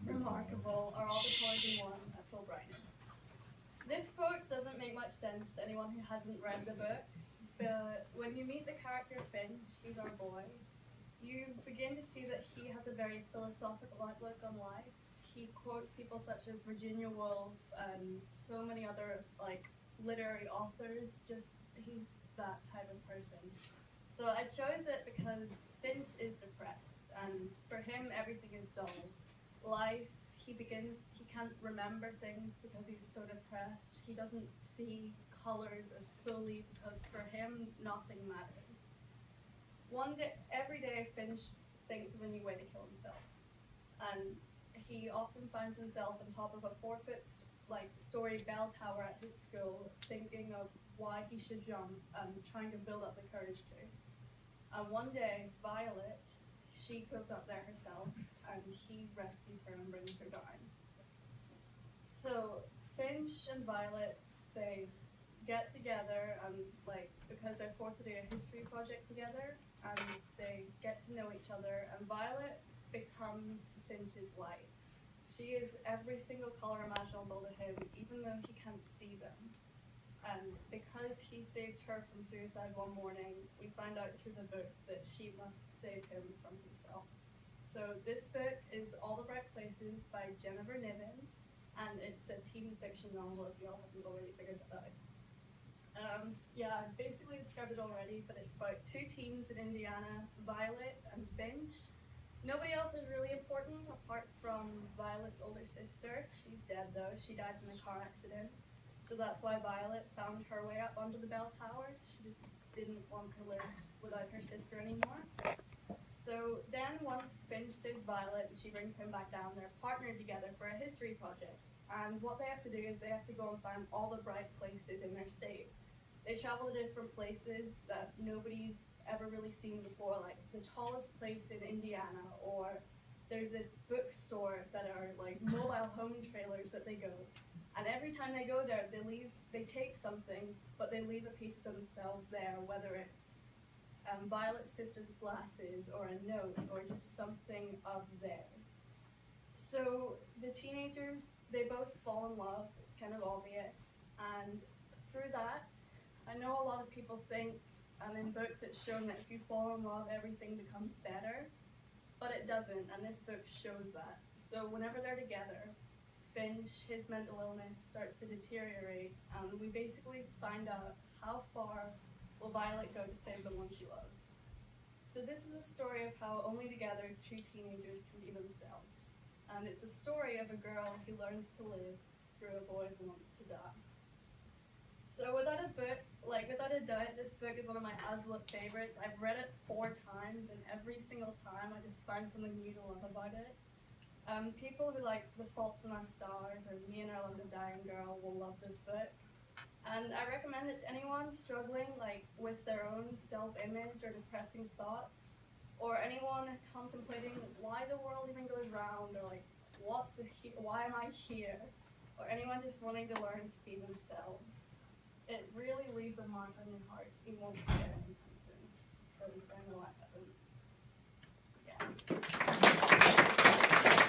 remarkable are all the colours in one at full brightness. This quote doesn't make much sense to anyone who hasn't read the book, but when you meet the character Finch, he's our boy, you begin to see that he has a very philosophical outlook on life. He quotes people such as Virginia Woolf and so many other literary authors. Just he's that type of person. So I chose it because Finch is depressed, and for him everything is dull. Life, he can't remember things because he's so depressed. He doesn't see colors as fully because for him nothing matters. Every day Finch thinks of a new way to kill himself, and he often finds himself on top of a 4-foot story bell tower at his school, thinking of why he should jump and trying to build up the courage to. And one day, Violet, she goes up there herself, and he rescues her and brings her down. So Finch and Violet, they get together and because they're forced to do a history project together, and they get to know each other, and Violet becomes Finch's light. She is every single color imaginable to him, even though he can't see them. And because he saved her from suicide one morning, we find out through the book that she must save him from himself. So this book is All the Bright Places by Jennifer Niven, and it's a teen fiction novel if you all haven't already figured that out. I basically described it already, but it's about 2 teens in Indiana, Violet and Finch. Nobody else is really important apart from Violet's older sister. She's dead though, she died in a car accident. So that's why Violet found her way up onto the bell tower. She just didn't want to live without her sister anymore. So then once Finch saves Violet and she brings him back down, they're partnered together for a history project. And what they have to do is they have to go and find all the bright places in their state. They travel to different places that nobody's ever really seen before, like the tallest place in Indiana, or there's this bookstore that are mobile home trailers that they go. And every time they go there, they take something, but they leave a piece of themselves there, whether it's Violet's sister's glasses, or a note, or just something of theirs. So the teenagers, they both fall in love, it's kind of obvious, and through that, I know a lot of people think, and in books it's shown that if you fall in love, everything becomes better, but it doesn't, and this book shows that. So whenever they're together, Finch, his mental illness starts to deteriorate, and we basically find out how far will Violet go to save the one she loves. So this is a story of how only together 2 teenagers can be themselves. And it's a story of a girl who learns to live through a boy who wants to die. So without a doubt, this book is one of my absolute favorites. I've read it 4 times, and every single time I just find something new to love about it. People who like The Fault in Our Stars or Me and Earl and the Dying Girl will love this book. And I recommend it to anyone struggling with their own self-image or depressing thoughts, or anyone contemplating why the world even goes round, or why am I here, or anyone just wanting to learn to be themselves. It really leaves a mark on your heart. You won't forget it anytime soon, because I know I haven't. Yeah.